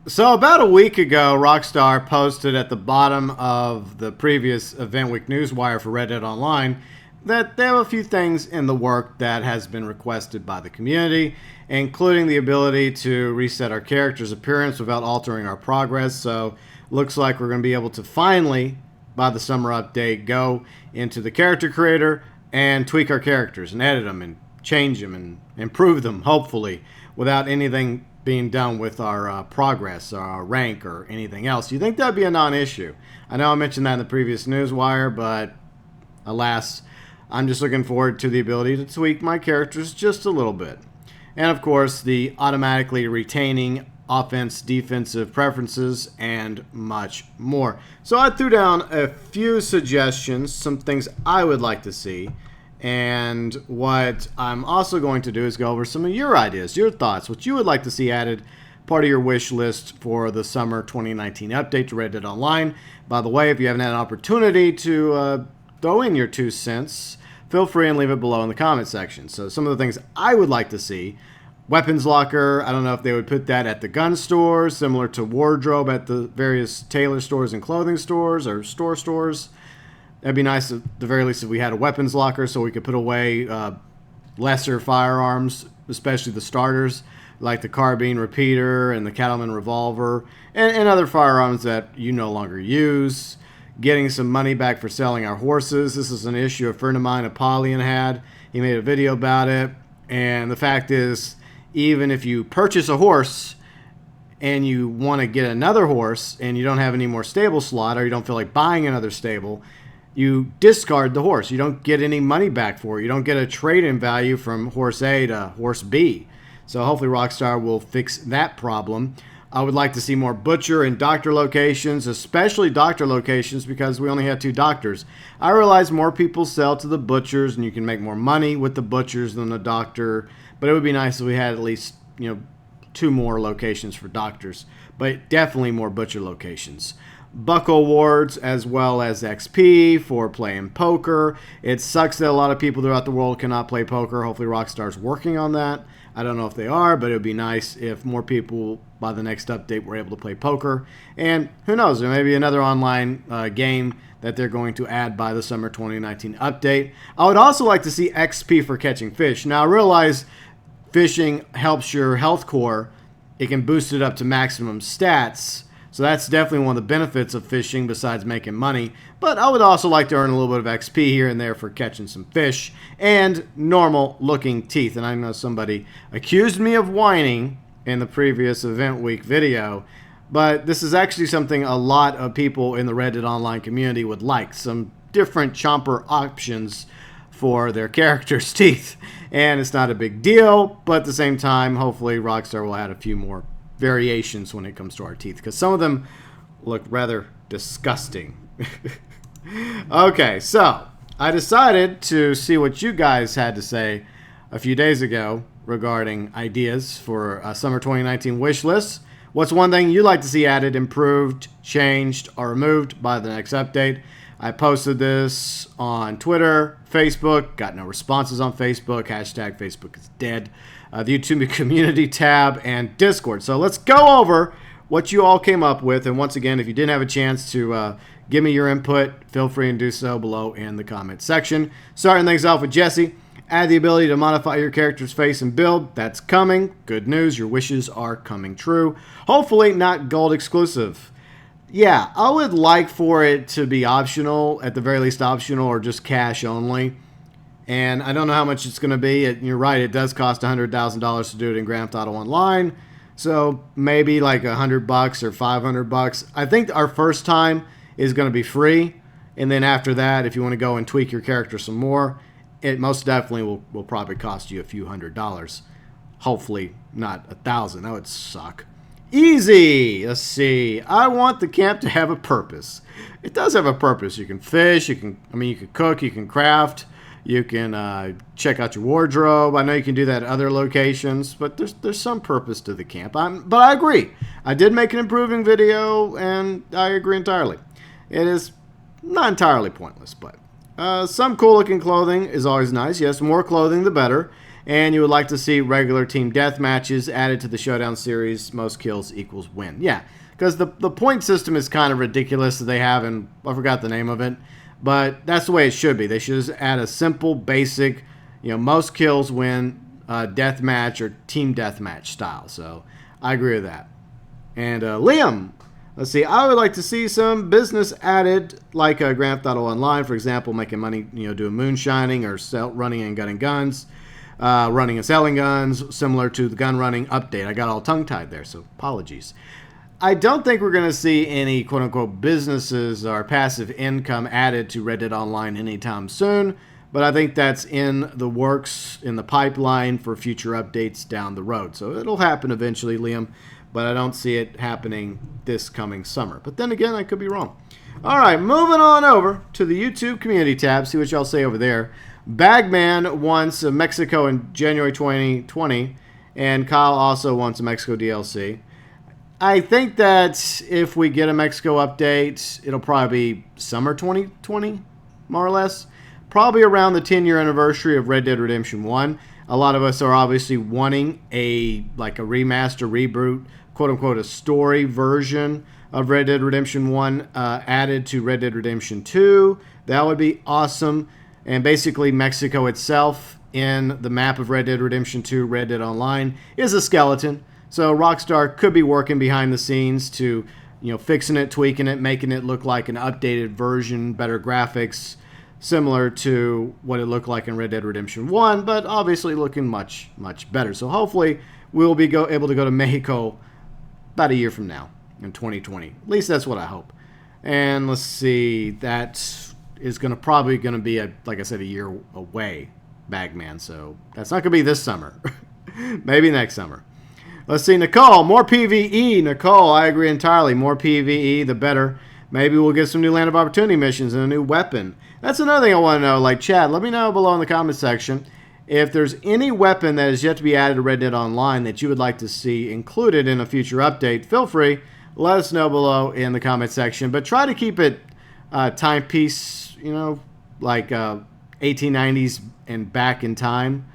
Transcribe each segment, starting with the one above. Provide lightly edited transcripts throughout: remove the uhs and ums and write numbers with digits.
So about a week ago, Rockstar posted at the bottom of the previous Event Week newswire for Reddit Online that they have a few things in the work that has been requested by the community, including the ability to reset our character's appearance without altering our progress. So looks like we're going to be able to finally, by the summer update, go into the character creator and tweak our characters and edit them and change them and improve them, hopefully, without anything being done with our progress or our rank or anything else. You think that'd be a non-issue? I know I mentioned that in the previous newswire, but alas, I'm just looking forward to the ability to tweak my characters just a little bit. And of course, the automatically retaining offense, defensive preferences, and much more. So I threw down a few suggestions, some things I would like to see. And what I'm also going to do is go over some of your ideas, your thoughts, what you would like to see added, part of your wish list for the summer 2019 update to Reddit Online. By the way, if you haven't had an opportunity to throw in your 2 cents, feel free and leave it below in the comment section. So some of the things I would like to see: weapons locker. I don't know if they would put that at the gun stores, similar to wardrobe at the various tailor stores and clothing stores or stores. That'd be nice at the very least if we had a weapons locker so we could put away lesser firearms, especially the starters, like the carbine repeater and the cattleman revolver, and other firearms that you no longer use. Getting some money back for selling our horses. This is an issue a friend of mine, Apollyon, had. He made a video about it. And the fact is, even if you purchase a horse and you want to get another horse and you don't have any more stable slot, or you don't feel like buying another stable, you discard the horse. You don't get any money back for it. You don't get a trade-in value from horse A to horse B. So hopefully Rockstar will fix that problem. I would like to see more butcher and doctor locations, especially doctor locations, because we only have 2 doctors. I realize more people sell to the butchers and you can make more money with the butchers than the doctor, but it would be nice if we had at least, 2 more locations for doctors, but definitely more butcher locations. Buckle awards as well as XP for playing poker. It sucks that a lot of people throughout the world cannot play poker. Hopefully Rockstar's working on that. I don't know if they are, but it would be nice if more people by the next update were able to play poker. And who knows, there may be another online game that they're going to add by the summer 2019 update. I would also like to see XP for catching fish. Now I realize fishing helps your health core. It can boost it up to maximum stats. So that's definitely one of the benefits of fishing besides making money. But I would also like to earn a little bit of XP here and there for catching some fish and normal looking teeth. And I know somebody accused me of whining in the previous Event Week video, but this is actually something a lot of people in the Reddit Online community would like. Some different chomper options for their characters' teeth. And it's not a big deal, but at the same time, hopefully Rockstar will add a few more variations when it comes to our teeth, because some of them look rather disgusting. Okay, so I decided to see what you guys had to say a few days ago regarding ideas for a summer 2019 wish list. What's one thing you'd like to see added, improved, changed, or removed by the next update? I posted this on Twitter, Facebook, got no responses on Facebook, hashtag Facebook is dead, the YouTube community tab, and Discord. So let's go over what you all came up with. And once again, if you didn't have a chance to give me your input, feel free and do so below in the comment section. Starting things off with Jesse. Add the ability to modify your character's face and build. That's coming. Good news, your wishes are coming true. Hopefully not gold exclusive. Yeah, I would like for it to be optional, at the very least optional, or just cash only. And I don't know how much it's going to be. You're right, it does cost $100,000 to do it in Grand Theft Auto Online. So maybe like $100 or $500. I think our first time is going to be free. And then after that, if you want to go and tweak your character some more, it most definitely will probably cost you a few $100s. Hopefully not $1,000. That would suck. Easy. Let's see. I want the camp to have a purpose. It does have a purpose. You can fish. You can cook. You can craft. You can check out your wardrobe. I know you can do that at other locations, but there's some purpose to the camp. But I agree. I did make an improving video, and I agree entirely. It is not entirely pointless, but some cool-looking clothing is always nice. Yes, more clothing, the better. and you would like to see regular team death matches added to the Showdown series. Most kills equals win. Yeah, because the point system is kind of ridiculous that they have, and I forgot the name of it, but that's the way it should be. They should just add a simple, basic, most kills win death match or team death match style. So I agree with that. And Liam, let's see. I would like to see some business added, like Grand Theft Auto Online, for example, making money, doing moonshining or running and gunning guns, running and selling guns, similar to the gun running update. I got all tongue-tied there, so apologies. I don't think we're going to see any quote-unquote businesses or passive income added to Red Dead Online anytime soon, but I think that's in the works, in the pipeline for future updates down the road. So it'll happen eventually, Liam, but I don't see it happening this coming summer. But then again, I could be wrong. All right, moving on over to the YouTube community tab. See what y'all say over there. Bagman wants Mexico in January 2020, and Kyle also wants a Mexico DLC. I think that if we get a Mexico update, it'll probably be summer 2020, more or less. Probably around the 10-year anniversary of Red Dead Redemption 1. A lot of us are obviously wanting a remaster, reboot, quote-unquote, a story version of Red Dead Redemption 1 added to Red Dead Redemption 2. That would be awesome. And basically Mexico itself in the map of Red Dead Redemption 2, Red Dead Online, is a skeleton. So Rockstar could be working behind the scenes to, fixing it, tweaking it, making it look like an updated version, better graphics, similar to what it looked like in Red Dead Redemption 1, but obviously looking much, much better. So hopefully we'll be able to go to Mexico about a year from now in 2020. At least that's what I hope. And let's see, that is probably going to be, like I said, a year away, Bagman. So that's not going to be this summer. Maybe next summer. Let's see, Nicole, more PvE. Nicole, I agree entirely. More PvE, the better. Maybe we'll get some new Land of Opportunity missions and a new weapon. That's another thing I want to know. Like, Chad, let me know below in the comment section if there's any weapon that is yet to be added to Red Dead Online that you would like to see included in a future update. Feel free. Let us know below in the comment section. But try to keep it timepiece, like 1890s and back in time.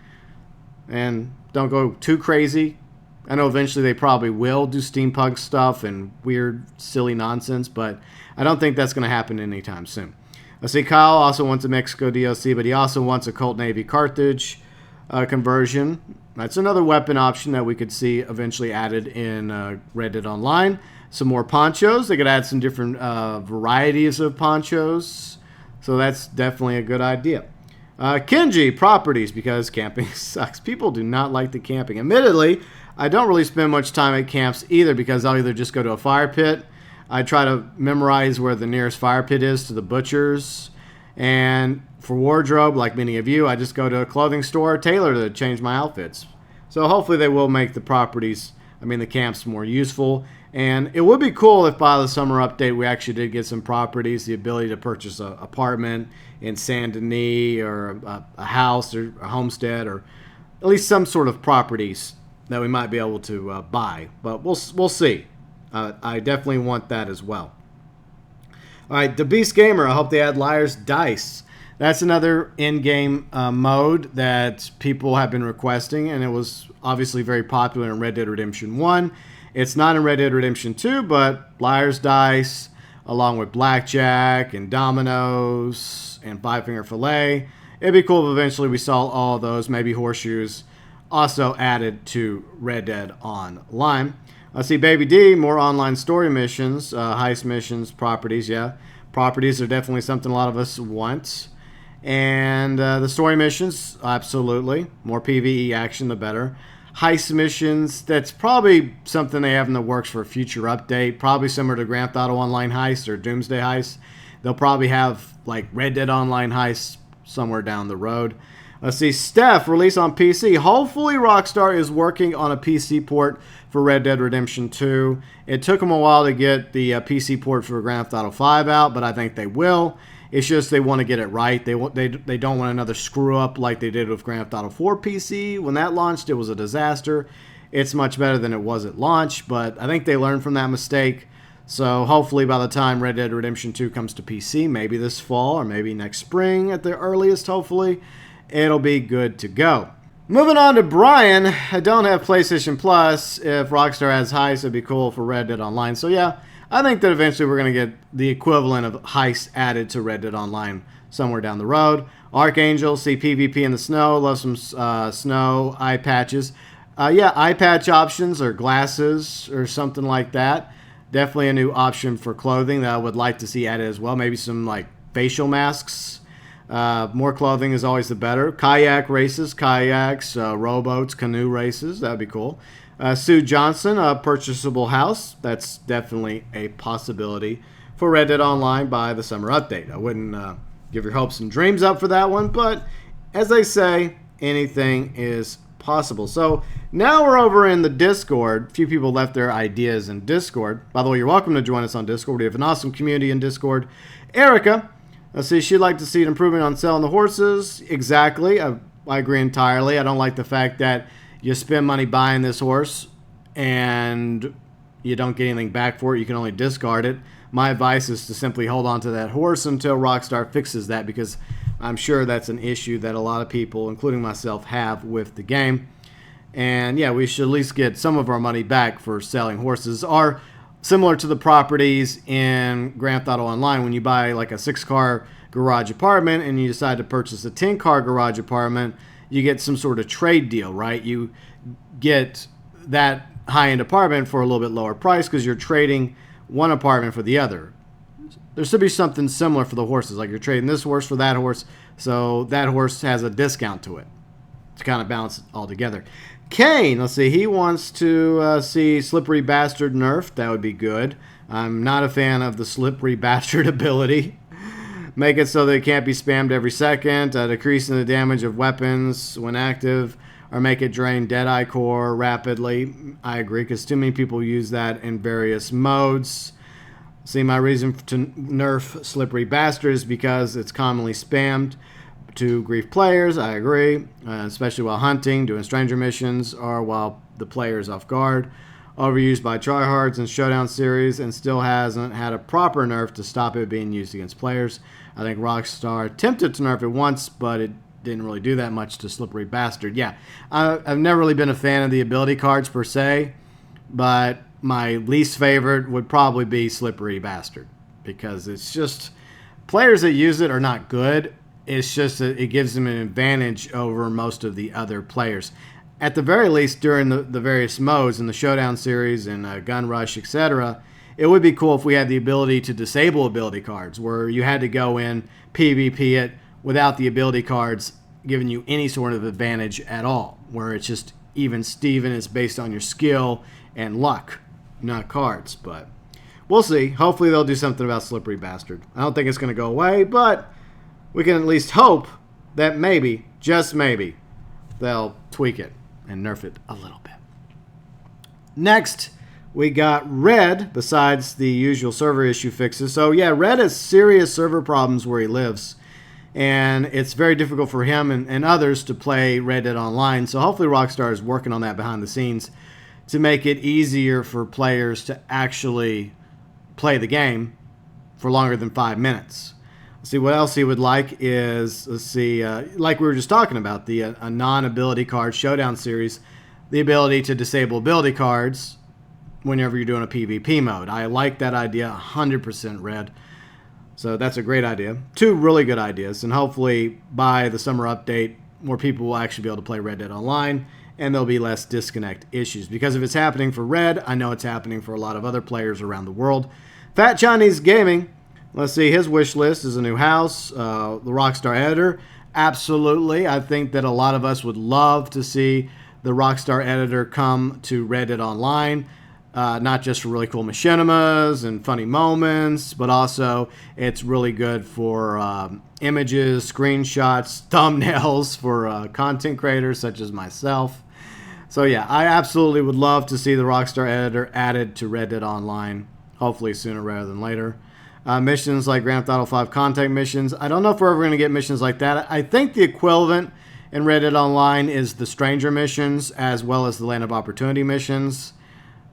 And don't go too crazy. I know eventually they probably will do steampunk stuff and weird, silly nonsense, but I don't think that's going to happen anytime soon. I see Kyle also wants a Mexico DLC, but he also wants a Colt Navy cartridge conversion. That's another weapon option that we could see eventually added in Red Dead Online. Some more ponchos. They could add some different varieties of ponchos, so that's definitely a good idea. Kenji, properties, because camping sucks. People do not like the camping. Admittedly, I don't really spend much time at camps either because I'll either just go to a fire pit. I try to memorize where the nearest fire pit is to the butchers. And for wardrobe, like many of you, I just go to a clothing store, tailor to change my outfits. So hopefully they will make the the camps more useful. And it would be cool if by the summer update we actually did get some properties, the ability to purchase an apartment in Saint Denis or a house or a homestead or at least some sort of properties that we might be able to buy. But we'll see. I definitely want that as well. All right, The Beast Gamer, I hope they add Liar's Dice. That's another in-game mode that people have been requesting, and it was obviously very popular in Red Dead Redemption 1. It's not in Red Dead Redemption 2, but Liar's Dice, along with Blackjack and Dominoes and Five Finger Filet. It'd be cool if eventually we saw all of those, maybe Horseshoes, also added to Red Dead Online. I see Baby D, more online story missions, heist missions, properties, yeah. Properties are definitely something a lot of us want. And the story missions, absolutely. More PvE action, the better. Heist missions, that's probably something they have in the works for a future update. Probably similar to Grand Theft Auto Online Heist or Doomsday Heist. They'll probably have like Red Dead Online Heist somewhere down the road. Let's see, Steph, release on PC. Hopefully Rockstar is working on a PC port for Red Dead Redemption 2. It took them a while to get the PC port for Grand Theft Auto 5 out, but I think they will. It's just they want to get it right. They don't want another screw up like they did with Grand Theft Auto 4 PC. When that launched, it was a disaster. It's much better than it was at launch, but I think they learned from that mistake. So hopefully by the time Red Dead Redemption 2 comes to PC, maybe this fall or maybe next spring at the earliest, hopefully, it'll be good to go. Moving on to Brian. I don't have PlayStation Plus. If Rockstar has Heist, it'd be cool for Red Dead Online. So yeah, I think that eventually we're going to get the equivalent of Heist added to Red Dead Online somewhere down the road. Archangel, see PvP in the snow. Love some snow eye patches. Yeah, eye patch options or glasses or something like that. Definitely a new option for clothing that I would like to see added as well. Maybe some like facial masks. More clothing is always the better. Kayak races, kayaks, rowboats, canoe races. That would be cool. Sue Johnson, a purchasable house. That's definitely a possibility for Red Dead Online by the summer update. I wouldn't give your hopes and dreams up for that one, but as they say, anything is possible. So now we're over in the Discord. A few people left their ideas in Discord. By the way, you're welcome to join us on Discord. We have an awesome community in Discord. Erica, let's see, she'd like to see an improvement on selling the horses. Exactly. I agree entirely. I don't like the fact that you spend money buying this horse and you don't get anything back for it. You can only discard it. My advice is to simply hold on to that horse until Rockstar fixes that, because I'm sure that's an issue that a lot of people, including myself, have with the game. And yeah, we should at least get some of our money back for selling horses. Or similar to the properties in Grand Theft Auto Online, when you buy like a 6-car garage apartment and you decide to purchase a 10-car garage apartment, you get some sort of trade deal, right? You get that high-end apartment for a little bit lower price because you're trading one apartment for the other. There should be something similar for the horses, like you're trading this horse for that horse, so that horse has a discount to it to kind of balance it all together. Kane, let's see, he wants to see Slippery Bastard nerfed. That would be good. I'm not a fan of the Slippery Bastard ability. Make it so that it can't be spammed every second, decreasing the damage of weapons when active, or make it drain Deadeye Core rapidly. I agree, because too many people use that in various modes. See, my reason to nerf Slippery Bastard is because it's commonly spammed to grief players. I agree, especially while hunting, doing stranger missions, or while the player is off guard. Overused by tryhards in Showdown series, and still hasn't had a proper nerf to stop it being used against players. I think Rockstar attempted to nerf it once, but it didn't really do that much to Slippery Bastard. Yeah, I've never really been a fan of the ability cards per se, but my least favorite would probably be Slippery Bastard, because it's just, players that use it are not good. It's just that it gives them an advantage over most of the other players. At the very least, during the various modes in the Showdown series and Gun Rush, etc., it would be cool if we had the ability to disable ability cards, where you had to go in, PvP it, without the ability cards giving you any sort of advantage at all, where it's just even Steven, it's based on your skill and luck, not cards. But we'll see. Hopefully they'll do something about Slippery Bastard. I don't think it's going to go away, but we can at least hope that maybe, just maybe, they'll tweak it and nerf it a little bit. Next, we got Red, besides the usual server issue fixes. So yeah, Red has serious server problems where he lives, and it's very difficult for him and others to play Red Dead Online. So hopefully Rockstar is working on that behind the scenes to make it easier for players to actually play the game for longer than 5 minutes. Let's see, what else he would like is, let's see, like we were just talking about, the a non-ability card Showdown series, the ability to disable ability cards whenever you're doing a PvP mode. I like that idea 100%, Red. So that's a great idea. Two really good ideas, and hopefully by the summer update, more people will actually be able to play Red Dead Online, and there'll be less disconnect issues. Because if it's happening for Red, I know it's happening for a lot of other players around the world. Fat Chinese Gaming, let's see, his wish list is a new house, the Rockstar editor. Absolutely. I think that a lot of us would love to see the Rockstar editor come to Red Dead Online. Not just for really cool machinimas and funny moments, but also it's really good for images, screenshots, thumbnails for content creators such as myself. So yeah, I absolutely would love to see the Rockstar editor added to Red Dead Online, hopefully sooner rather than later. Missions like Grand Theft Auto 5 contact missions. I don't know if we're ever going to get missions like that. I think the equivalent in Red Dead Online is the Stranger missions as well as the Land of Opportunity missions.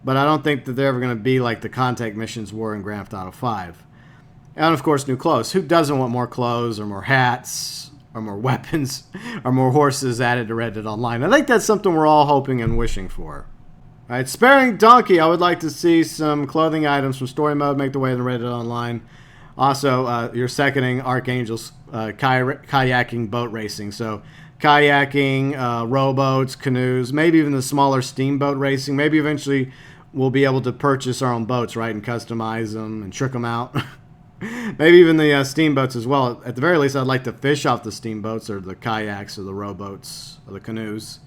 But I don't think that they're ever going to be like the contact missions were in Grand Theft Auto 5. And of course, new clothes. Who doesn't want more clothes or more hats or more weapons, or more horses added to Red Dead Online. I think that's something we're all hoping and wishing for. All right, Sparing Donkey, I would like to see some clothing items from story mode make their way into Red Dead Online. Also, you're seconding Archangel's kayaking boat racing. So kayaking, rowboats, canoes, maybe even the smaller steamboat racing. Maybe eventually we'll be able to purchase our own boats, right, and customize them and trick them out. Maybe even the steamboats as well. At the very least, I'd like to fish off the steamboats or the kayaks or the rowboats or the canoes.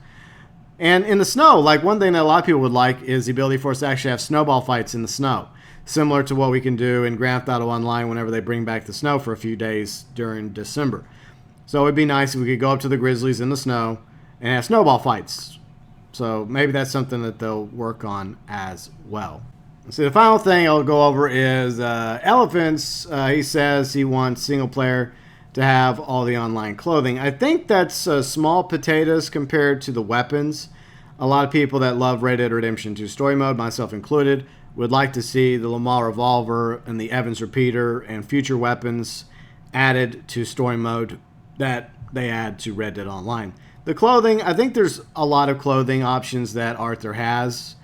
And in the snow, like one thing that a lot of people would like is the ability for us to actually have snowball fights in the snow, similar to what we can do in Grand Theft Auto Online whenever they bring back the snow for a few days during December. So it would be nice if we could go up to the Grizzlies in the snow and have snowball fights. So maybe that's something that they'll work on as well. So the final thing I'll go over is Elephants. He says he wants single player to have all the online clothing. I think that's small potatoes compared to the weapons. A lot of people that love Red Dead Redemption 2 story mode, myself included, would like to see the Lamar revolver and the Evans repeater and future weapons added to story mode that they add to Red Dead Online. The clothing, I think there's a lot of clothing options that Arthur has,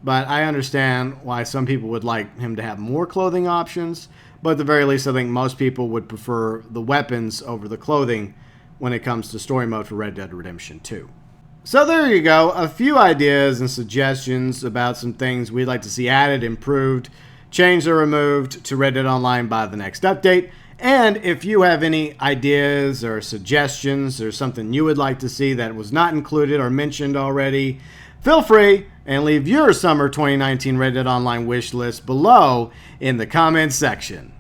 but I understand why some people would like him to have more clothing options. But at the very least, I think most people would prefer the weapons over the clothing when it comes to story mode for Red Dead Redemption 2. So there you go. A few ideas and suggestions about some things we'd like to see added, improved, changed, or removed to Red Dead Online by the next update. And if you have any ideas or suggestions or something you would like to see that was not included or mentioned already, feel free and leave your summer 2019 Red Dead Online wish list below in the comments section.